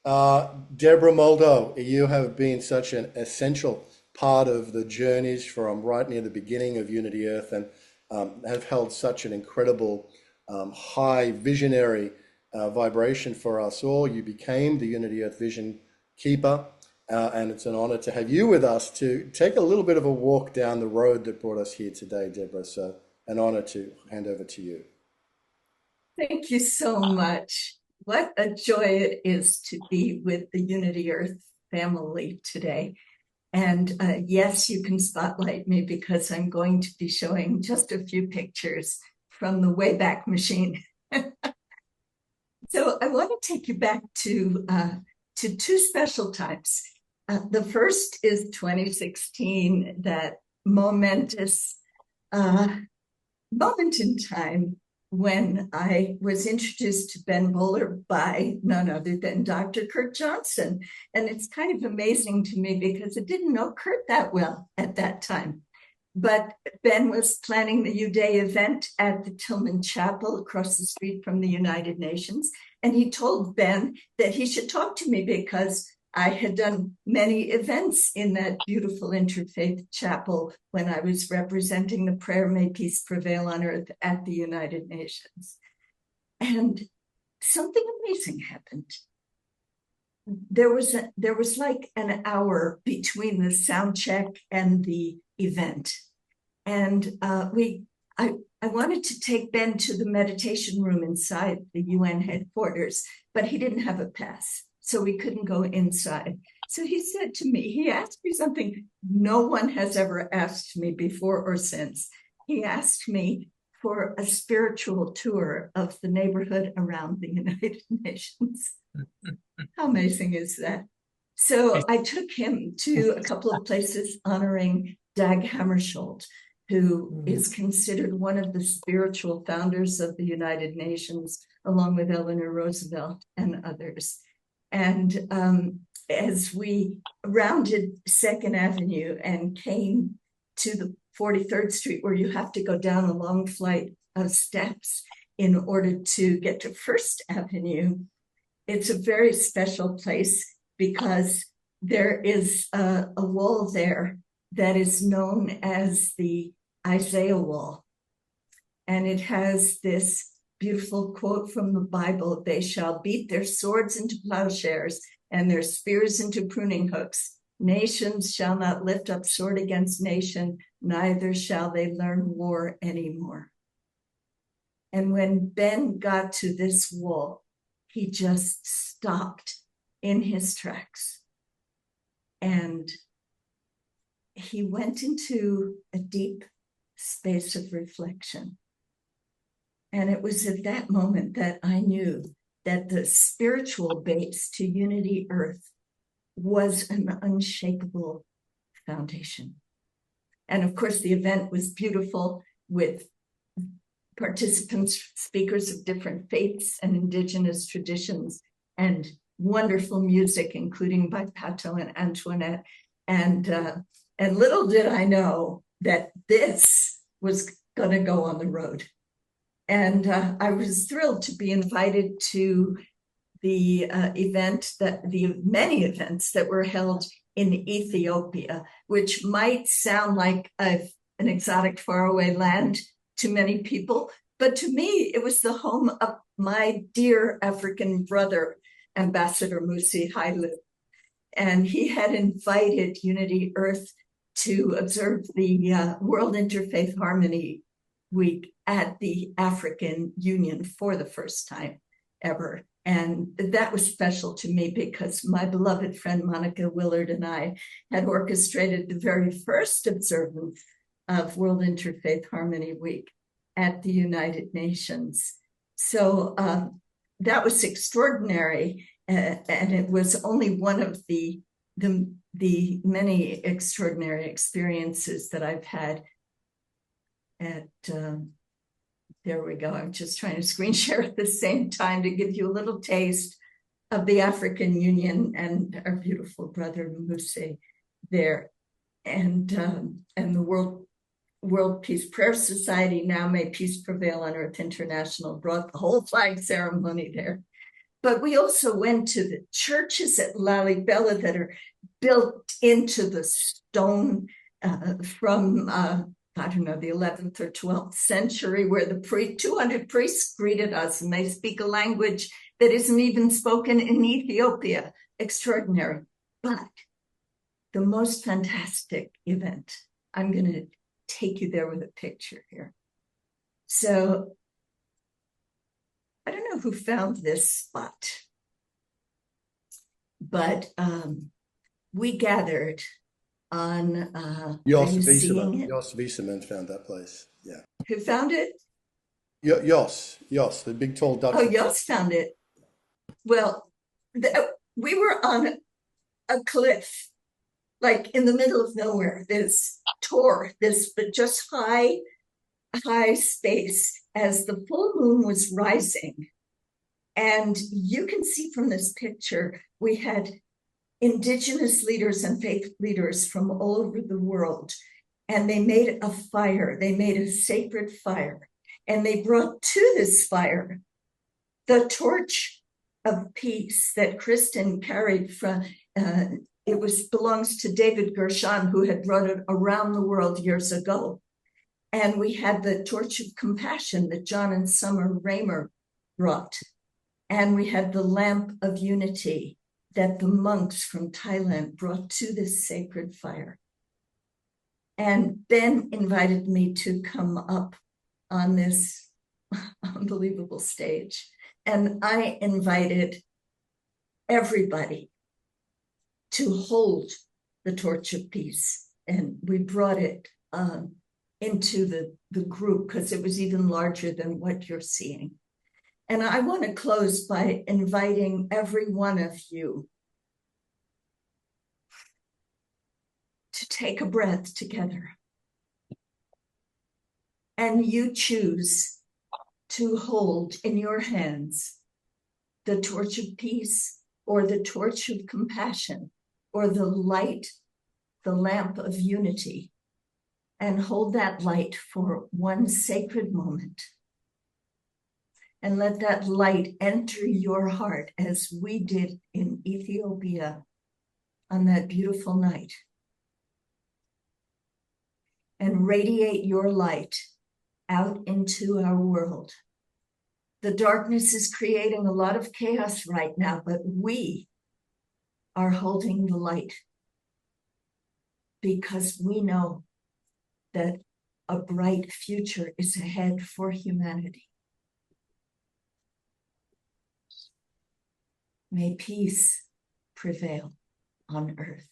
Deborah Moldow, you have been such an essential part of the journeys from right near the beginning of Unity Earth and have held such an incredible, high visionary vibration for us all. You became the Unity Earth Vision Keeper, and it's an honor to have you with us to take a little bit of a walk down the road that brought us here today, Deborah. So, an honor to hand over to you. Thank you so much. What a joy it is to be with the Unity Earth family today. And yes, you can spotlight me because I'm going to be showing just a few pictures from the Wayback Machine. So I want to take you back to two special times. The first is 2016, that momentous moment in time when I was introduced to Ben Bowler by none other than Dr. Kurt Johnson. And it's kind of amazing to me because I didn't know Kurt that well at that time. But Ben was planning the U-Day event at the Tillman Chapel across the street from the United Nations. And he told Ben that he should talk to me because I had done many events in that beautiful interfaith chapel when I was representing the prayer, "May peace prevail on earth" at the United Nations. And something amazing happened. There was like an hour between the sound check and the event. And I wanted to take Ben to the meditation room inside the UN headquarters, but he didn't have a pass, so we couldn't go inside. So he said to me, he asked me something no one has ever asked me before or since. He asked me for a spiritual tour of the neighborhood around the United Nations. How amazing is that? So I took him to a couple of places honoring Dag Hammarskjöld, who is considered one of the spiritual founders of the United Nations, along with Eleanor Roosevelt and others. And as we rounded 2nd Avenue and came to the 43rd Street, where you have to go down a long flight of steps in order to get to 1st Avenue, it's a very special place because there is a wall there that is known as the Isaiah Wall. And it has this beautiful quote from the Bible: "They shall beat their swords into plowshares and their spears into pruning hooks. Nations shall not lift up sword against nation, neither shall they learn war anymore." And when Ben got to this wall, he just stopped in his tracks. And he went into a deep space of reflection. And it was at that moment that I knew that the spiritual base to Unity Earth was an unshakable foundation. And of course, the event was beautiful, with participants, speakers of different faiths and indigenous traditions, and wonderful music, including by Pato and Antoinette. And little did I know that this was going to go on the road. And I was thrilled to be invited to the many events that were held in Ethiopia, which might sound like an exotic, faraway land to many people, but to me, it was the home of my dear African brother, Ambassador Musi Hailu. And he had invited Unity Earth to observe the World Interfaith Harmony Week at the African Union for the first time ever. And that was special to me because my beloved friend Monica Willard and I had orchestrated the very first observance of World Interfaith Harmony Week at the United Nations. So that was extraordinary, and it was only one of the many extraordinary experiences that I've had at there we go. I'm just trying to screen share at the same time to give you a little taste of the African Union and our beautiful brother Muse there, and the World Peace Prayer Society, now May Peace Prevail on Earth International, brought the whole flag ceremony there. But we also went to the churches at Lalibela that are built into the stone from, I don't know, the 11th or 12th century, where the 200 priests greeted us, and they speak a language that isn't even spoken in Ethiopia. Extraordinary. But the most fantastic event, I'm going to take you there with a picture here. So I don't know who found this spot, but we gathered on, Jos are you seeing it? Wieserman found that place. Yeah. Who found it? Jos, the big tall Dutch. Oh, Jos found it. Well, we were on a cliff, like in the middle of nowhere, this tor, this but just high space as the full moon was rising. And you can see from this picture, we had indigenous leaders and faith leaders from all over the world. And they made a fire, they made a sacred fire. And they brought to this fire the torch of peace that Kristen carried from, it belongs to David Gershon, who had brought it around the world years ago. And we had the torch of compassion that John and Summer Raymer brought. And we had the lamp of unity that the monks from Thailand brought to this sacred fire. And Ben invited me to come up on this unbelievable stage. And I invited everybody to hold the torch of peace. And we brought it into the group because it was even larger than what you're seeing. And I want to close by inviting every one of you to take a breath together. And you choose to hold in your hands the torch of peace or the torch of compassion or the light, the lamp of unity, and hold that light for one sacred moment. And let that light enter your heart as we did in Ethiopia on that beautiful night. And radiate your light out into our world. The darkness is creating a lot of chaos right now, but we are holding the light because we know that a bright future is ahead for humanity. May peace prevail on earth.